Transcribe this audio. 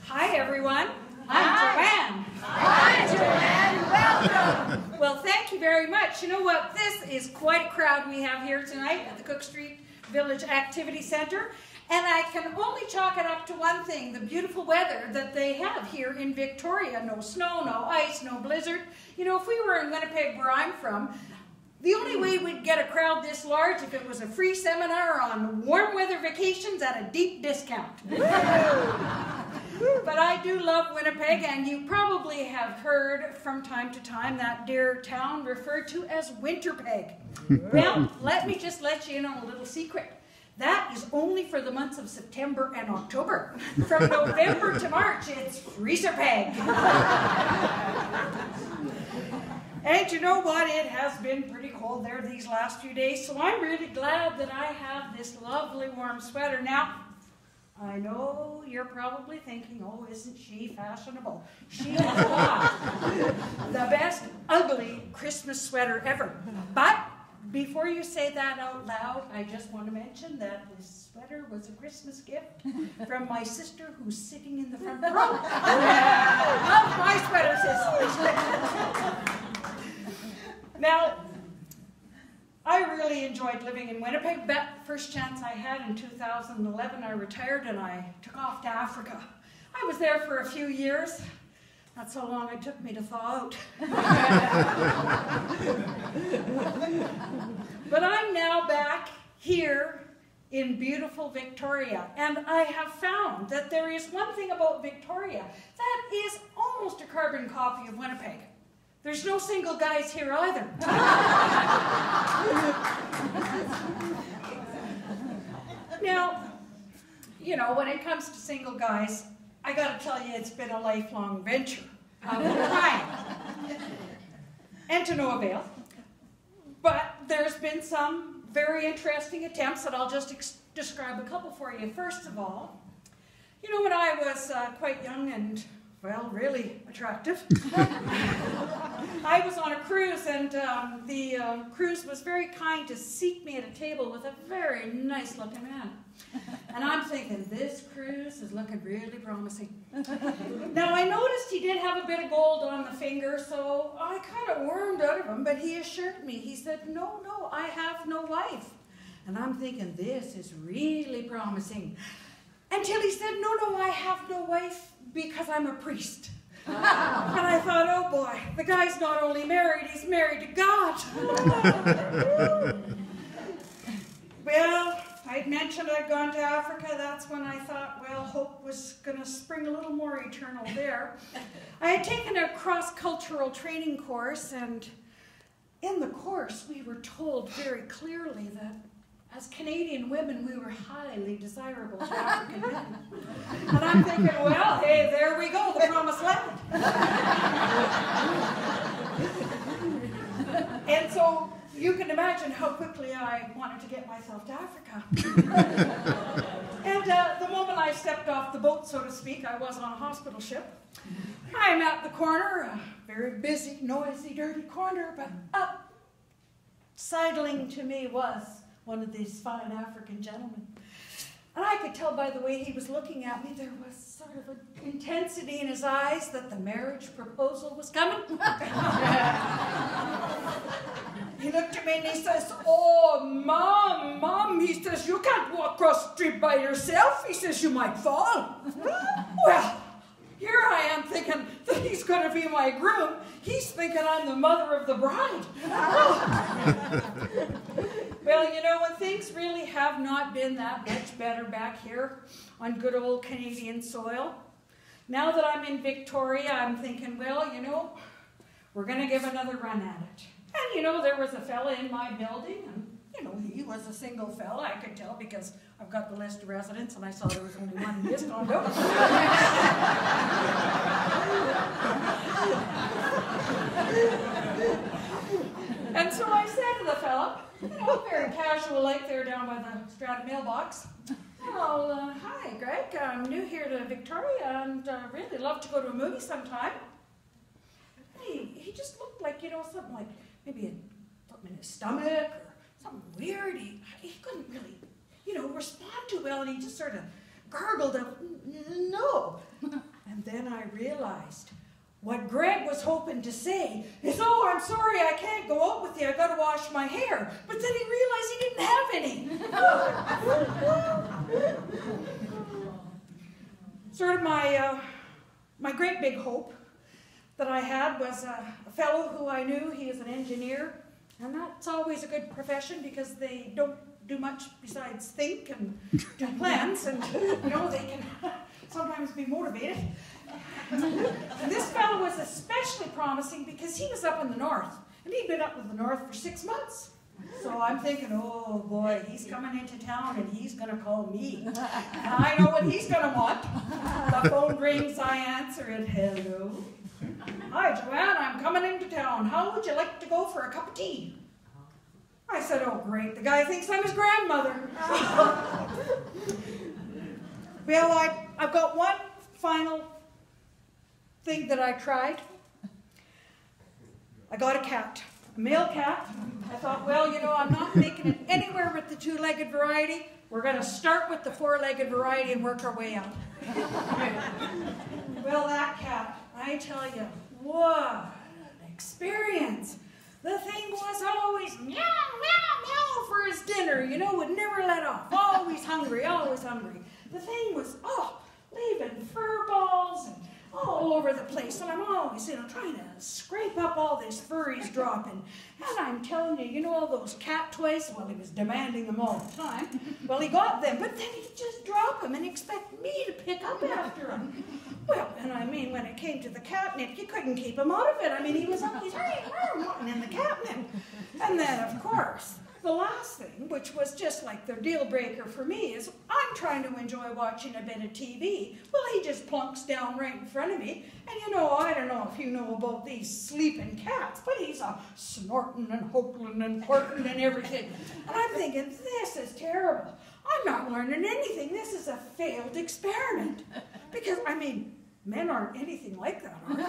Hi, everyone. Hi. I'm Joanne. Hi, Joanne. Welcome. Well, thank you very much. You know what? This is quite a crowd we have here tonight at the Cook Street Village Activity Center. And I can only chalk it up to one thing, the beautiful weather that they have here in Victoria. No snow, no ice, no blizzard. You know, if we were in Winnipeg, where I'm from, the only way we'd get a crowd this large if it was a free seminar on warm weather vacations at a deep discount. But I do love Winnipeg, and you probably have heard from time to time that dear town referred to as Winterpeg. Well, let me just let you in on a little secret. That is only for the months of September and October. From November to March, it's Freezerpeg. And you know what? It has been pretty cold there these last few days, so I'm really glad that I have this lovely warm sweater. Now, I know you're probably thinking, oh, isn't she fashionable? She has got the best ugly Christmas sweater ever. But before you say that out loud, I just want to mention that this sweater was a Christmas gift from my sister who's sitting in the front row. Love my sweater, sister. Now, I really enjoyed living in Winnipeg. That first chance I had in 2011, I retired and I took off to Africa. I was there for a few years. That's how long it took me to thaw out. But I'm now back here in beautiful Victoria, and I have found that there is one thing about Victoria that is almost a carbon copy of Winnipeg. There's no single guys here either. Now, you know, when it comes to single guys, I gotta tell you, it's been a lifelong venture of trying, and to no avail. But there's been some very interesting attempts that I'll just describe a couple for you. First of all, you know, when I was quite young and, well, really attractive, I was on a cruise, and the cruise was very kind to seat me at a table with a very nice looking man. And I'm thinking, this cruise is looking really promising. Now, I noticed he did have a bit of gold on the finger, so I kind of wormed out of him, but he assured me. He said, no, I have no wife. And I'm thinking, this is really promising. Until he said, no, I have no wife because I'm a priest. And I thought, oh boy, the guy's not only married, he's married to God. Well, I'd mentioned I'd gone to Africa. That's when I thought, well, hope was going to spring a little more eternal there. I had taken a cross-cultural training course, and in the course we were told very clearly that as Canadian women, we were highly desirable to African men. And I'm thinking, well, hey, there we go, the promised land. And so you can imagine how quickly I wanted to get myself to Africa. And the moment I stepped off the boat, so to speak, I was on a hospital ship. I'm at the corner, a very busy, noisy, dirty corner, but up, sidling to me was one of these fine African gentlemen. And I could tell by the way he was looking at me, there was sort of an intensity in his eyes that the marriage proposal was coming. He looked at me and he says, oh, Mom, he says, you can't walk across the street by yourself. He says, you might fall. Well, here I am thinking that he's going to be my groom. He's thinking I'm the mother of the bride. Well, you know, when things really have not been that much better back here on good old Canadian soil, now that I'm in Victoria, I'm thinking, well, you know, we're going to give another run at it. And, you know, there was a fella in my building, and, you know, he was a single fella, I could tell, because I've got the list of residents, and I saw there was only one in his condo. And so I said to the fella, you know, very casual like there down by the Strata mailbox, well, hi, Greg, I'm new here to Victoria, and really love to go to a movie sometime. He just looked like, you know, something like maybe something in his stomach or something weird. He couldn't really respond too well, and he just sort of gargled out, no. And then I realized what Greg was hoping to say is, oh, I'm sorry, I can't go out with you, I gotta wash my hair. But then he realized he didn't have any. Sort of my great big hope that I had was a fellow who I knew, he was an engineer, and that's always a good profession because they don't do much besides think and do plans, and they can sometimes be motivated. And this fellow was especially promising because he was up in the north, and he'd been up in the north for 6 months. So I'm thinking, oh boy, he's coming into town and he's going to call me. And I know what he's going to want. The phone rings, I answer it. Hello. Hi, Joanne, I'm coming into town. How would you like to go for a cup of tea? I said, oh great, the guy thinks I'm his grandmother. Well, I've got one final thing that I tried. I got a cat, a male cat. I thought, well, I'm not making it anywhere with the 2-legged variety. We're going to start with the 4-legged variety and work our way up. Well, that cat, I tell you, what an experience. The thing was always meow, meow, meow for his dinner, would never let off. Always hungry, always hungry. The thing was, leaving fur balls and all over the place. And I'm always, trying to scrape up all this fur he's dropping. And I'm telling you, all those cat toys, well, he was demanding them all the time. Well, he got them, but then he'd just drop them and expect me to pick up after him. Well, and when it came to the catnip, you couldn't keep him out of it. He was always wanting in the catnip. And then, of course, the last thing, which was just like the deal breaker for me, is I'm trying to enjoy watching a bit of TV. Well, he just plunks down right in front of me. And I don't know if you know about these sleeping cats, but he's snorting and howling and farting and everything. And I'm thinking, this is terrible. I'm not learning anything. This is a failed experiment. Because, men aren't anything like that, are they?